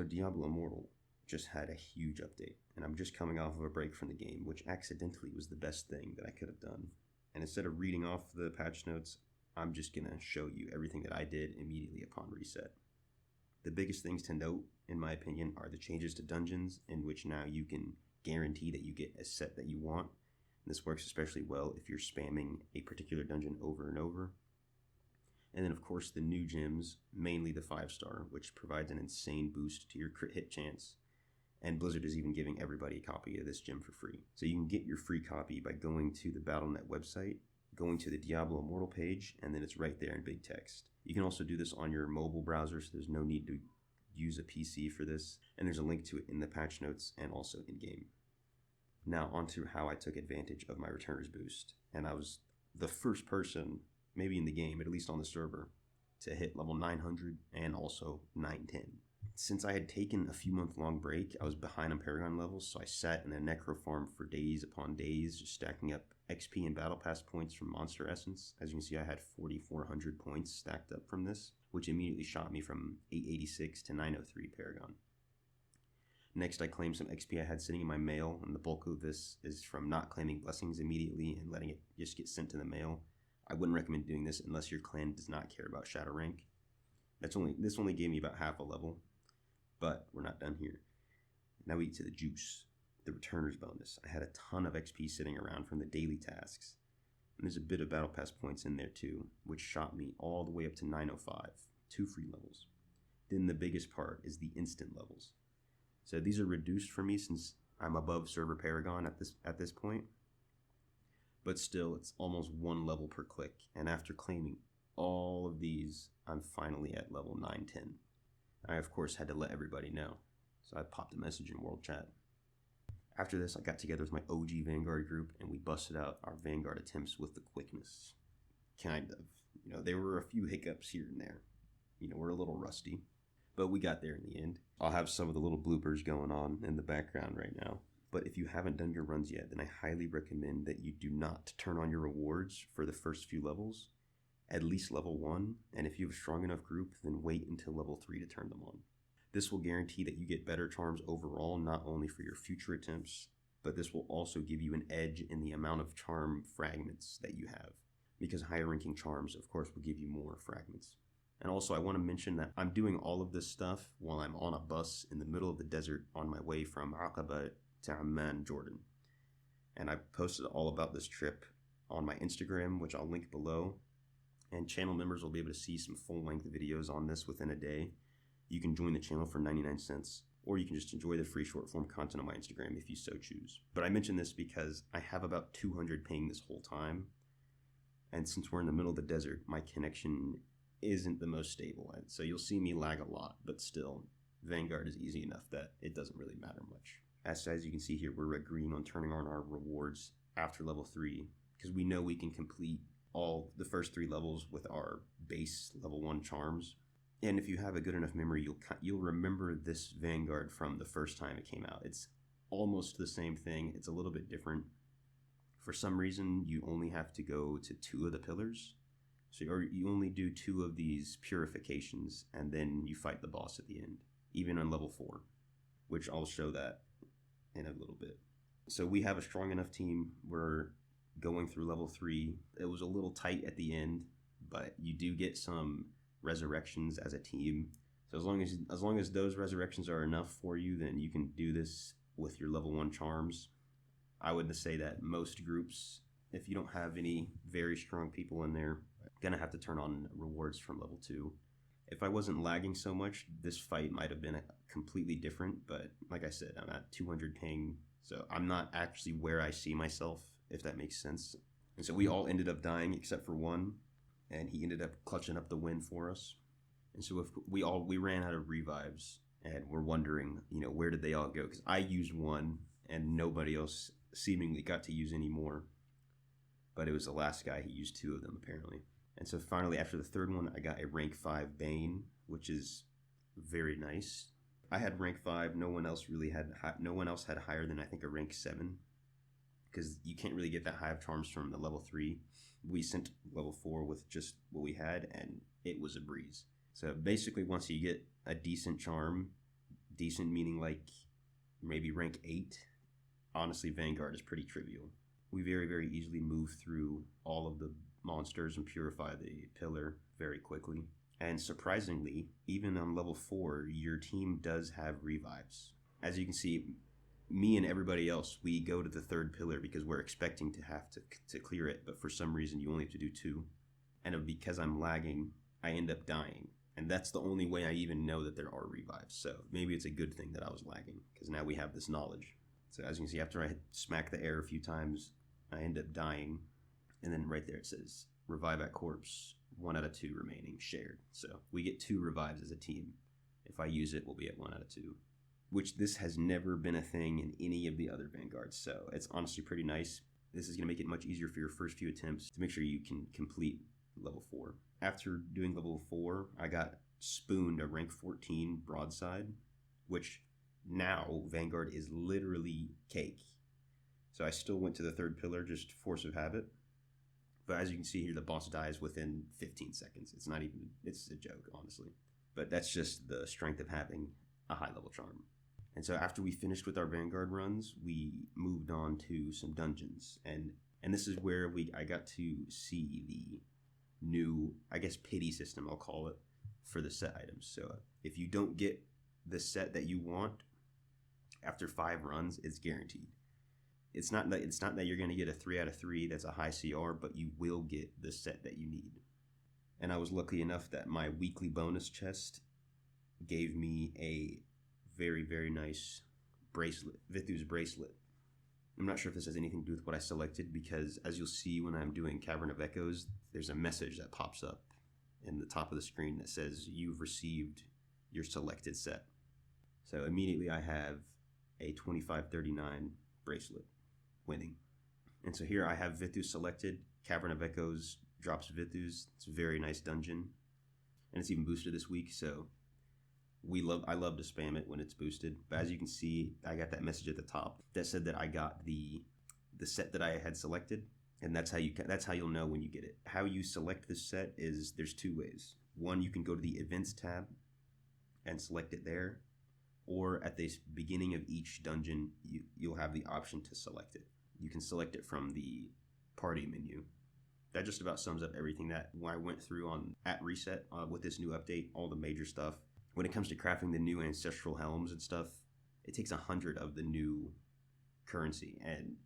So Diablo Immortal just had a huge update, and I'm just coming off of a break from the game, which accidentally was the best thing that I could have done. And instead of reading off the patch notes, I'm just going to show you everything that I did immediately upon reset. The biggest things to note, in my opinion, are the changes to dungeons, in which now you can guarantee that you get a set that you want. And this works especially well if you're spamming a particular dungeon over and over. And then, of course, the new gems, mainly the 5-star, which provides an insane boost to your crit hit chance. And Blizzard is even giving everybody a copy of this gem for free. So you can get your free copy by going to the Battle.net website, going to the Diablo Immortal page, and then it's right there in big text. You can also do this on your mobile browser, so there's no need to use a PC for this. And there's a link to it in the patch notes and also in-game. Now, onto how I took advantage of my Returners boost. And I was the first person, maybe in the game, at least on the server, to hit level 900 and also 910. Since I had taken a few month-long break, I was behind on Paragon levels, so I sat in a necro farm for days upon days, just stacking up XP and Battle Pass points from Monster Essence. As you can see, I had 4,400 points stacked up from this, which immediately shot me from 886 to 903 Paragon. Next, I claimed some XP I had sitting in my mail, and the bulk of this is from not claiming blessings immediately and letting it just get sent to the mail. I wouldn't recommend doing this unless your clan does not care about Shadow Rank. This only gave me about half a level. But we're not done here. Now we get to the juice, the Returners bonus. I had a ton of XP sitting around from the daily tasks. And there's a bit of Battle Pass points in there too, which shot me all the way up to 905, 2 free levels. Then the biggest part is the instant levels. So these are reduced for me since I'm above server Paragon at this point. But still, it's almost 1 level per click. And after claiming all of these, I'm finally at level 910. I, of course, had to let everybody know, so I popped a message in World Chat. After this, I got together with my OG Vanguard group, and we busted out our Vanguard attempts with the quickness. Kind of. There were a few hiccups here and there. We're a little rusty, but we got there in the end. I'll have some of the little bloopers going on in the background right now. But if you haven't done your runs yet, then I highly recommend that you do not turn on your rewards for the first few levels. At least level 1, and if you have a strong enough group, then wait until level 3 to turn them on. This will guarantee that you get better charms overall, not only for your future attempts, but this will also give you an edge in the amount of charm fragments that you have, because higher ranking charms, of course, will give you more fragments. And also, I want to mention that I'm doing all of this stuff while I'm on a bus in the middle of the desert on my way from Aqaba to Amman, Jordan. And I posted all about this trip on my Instagram, which I'll link below. And channel members will be able to see some full-length videos on this within a day. You can join the channel for 99 cents, or you can just enjoy the free short-form content on my Instagram if you so choose. But I mention this because I have about 200 ping this whole time, and since we're in the middle of the desert, my connection isn't the most stable, so you'll see me lag a lot, but still, Vanguard is easy enough that it doesn't really matter much. As you can see here, we're agreeing on turning on our rewards after level 3, because we know we can complete all the first 3 levels with our base level 1 charms. And if you have a good enough memory, you'll remember this Vanguard from the first time it came out. It's almost the same thing. It's a little bit different. For some reason, you only have to go to 2 of the pillars. Or you only do 2 of these purifications, and then you fight the boss at the end, even on level 4, which I'll show that in a little bit. So we have a strong enough team. We're going through level 3. It was a little tight at the end, but you do get some resurrections as a team. So as long as those resurrections are enough for you, then you can do this with your level 1 charms. I would say that most groups, if you don't have any very strong people in there, gonna have to turn on rewards from level 2. If I wasn't lagging so much, this fight might have been completely different, but like I said, I'm at 200 ping, so I'm not actually where I see myself, if that makes sense. And so we all ended up dying except for one, and he ended up clutching up the win for us. And so if we ran out of revives, and we're wondering, where did they all go? Because I used one, and nobody else seemingly got to use any more. But it was the last guy, he used 2 of them apparently. And so finally, after the 3rd one, I got a rank 5 Bane, which is very nice. I had rank 5. No one else had higher than I think a rank 7, because you can't really get that high of charms from the level 3. We sent level 4 with just what we had, and it was a breeze. So basically, once you get a decent charm, decent meaning like maybe rank 8, honestly, Vanguard is pretty trivial. We very, very easily move through all of the monsters and purify the pillar very quickly. And surprisingly, even on level 4, your team does have revives. As you can see, me and everybody else, we go to the 3rd pillar because we're expecting to have to clear it, but for some reason you only have to do 2. And because I'm lagging, I end up dying. And that's the only way I even know that there are revives. So maybe it's a good thing that I was lagging, because now we have this knowledge. So as you can see, after I smack the air a few times, I end up dying. And then right there it says, revive at corpse, 1 out of 2 remaining, shared. So we get 2 revives as a team. If I use it, we'll be at 1 out of 2. Which this has never been a thing in any of the other Vanguards. So it's honestly pretty nice. This is going to make it much easier for your first few attempts to make sure you can complete level 4. After doing level 4, I got spooned a rank 14 broadside, which now Vanguard is literally cake. So I still went to the 3rd pillar, just force of habit. But as you can see here, the boss dies within 15 seconds. It's a joke, honestly. But that's just the strength of having a high level charm. And so after we finished with our Vanguard runs, we moved on to some dungeons. And this is where I got to see the new, I guess, pity system, I'll call it, for the set items. So if you don't get the set that you want after 5 runs, it's guaranteed. It's not that you're going to get a 3 out of 3 that's a high CR, but you will get the set that you need. And I was lucky enough that my weekly bonus chest gave me a very, very nice bracelet, Vithu's bracelet. I'm not sure if this has anything to do with what I selected, because as you'll see when I'm doing Cavern of Echoes, there's a message that pops up in the top of the screen that says you've received your selected set. So immediately I have a 2539 bracelet, winning. And so here I have Vithu selected. Cavern of Echoes drops Vithu's. It's a very nice dungeon, and it's even boosted this week, so I love to spam it when it's boosted. But as you can see, I got that message at the top that said that I got the set that I had selected, and that's how you'll know when you get it. How you select this set is there's 2 ways. One, you can go to the events tab and select it there, or at the beginning of each dungeon, you'll have the option to select it. You can select it from the party menu. That just about sums up everything that I went through at reset with this new update, all the major stuff. When it comes to crafting the new ancestral helms and stuff, it takes 100 of the new currency, and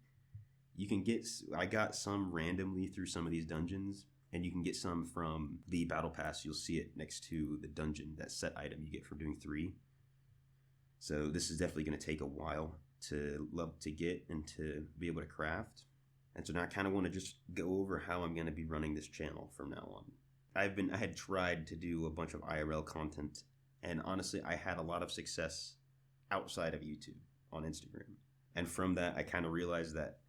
I got some randomly through some of these dungeons, and you can get some from the battle pass. You'll see it next to the dungeon, that set item you get from doing 3. So this is definitely going to take a while to get and to be able to craft. And so now I kind of want to just go over how I'm going to be running this channel from now on. I had tried to do a bunch of IRL content, and honestly, I had a lot of success outside of YouTube on Instagram. And from that, I kind of realized that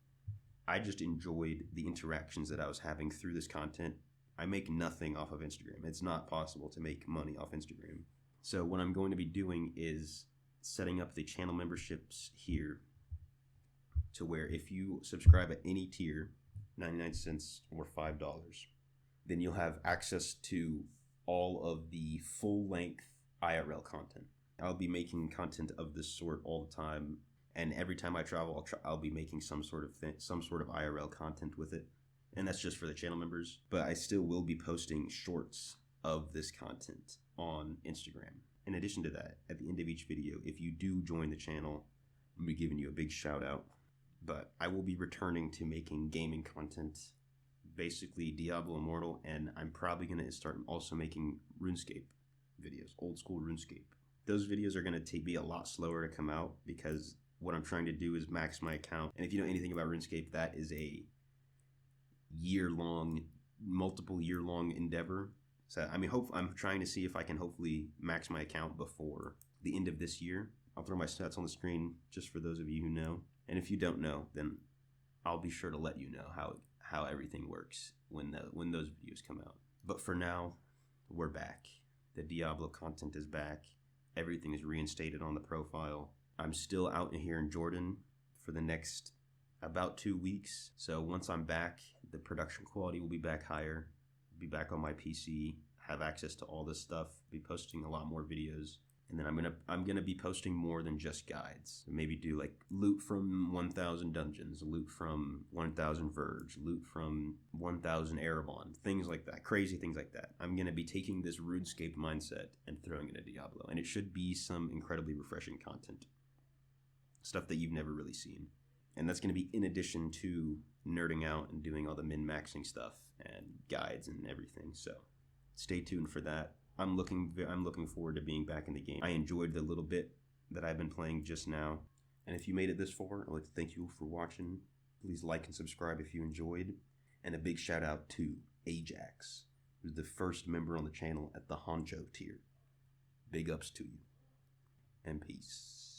I just enjoyed the interactions that I was having through this content. I make nothing off of Instagram. It's not possible to make money off Instagram. So what I'm going to be doing is setting up the channel memberships here to where if you subscribe at any tier, 99 cents or $5, then you'll have access to all of the full-length IRL content. I'll be making content of this sort all the time, and every time I travel, I'll be making some sort of IRL content with it, and that's just for the channel members. But I still will be posting shorts of this content on Instagram. In addition to that, at the end of each video, if you do join the channel, I'm going to be giving you a big shout out. But I will be returning to making gaming content, basically Diablo Immortal, and I'm probably going to start also making RuneScape videos, old school RuneScape. Those videos are going to be a lot slower to come out because what I'm trying to do is max my account. And if you know anything about RuneScape, that is a multiple year long endeavor. So I'm trying to see if I can hopefully max my account before the end of this year. I'll throw my stats on the screen just for those of you who know. And if you don't know, then I'll be sure to let you know how everything works when those videos come out. But for now, we're back. The Diablo content is back. Everything is reinstated on the profile. I'm still out here in Jordan for the next about 2 weeks. So once I'm back, the production quality will be back higher. Be back on my PC, have access to all this stuff, be posting a lot more videos. And then I'm gonna be posting more than just guides. Maybe do like loot from 1,000 dungeons, loot from 1,000 verge, loot from 1,000 Erebon, things like that, crazy things like that. I'm gonna be taking this RuneScape mindset and throwing it at Diablo, and it should be some incredibly refreshing content, stuff that you've never really seen. And that's gonna be in addition to nerding out and doing all the min-maxing stuff and guides and everything. So stay tuned for that. I'm looking forward to being back in the game. I enjoyed the little bit that I've been playing just now. And if you made it this far, I'd like to thank you for watching. Please like and subscribe if you enjoyed. And a big shout out to Ajax, who's the first member on the channel at the Honcho tier. Big ups to you. And peace.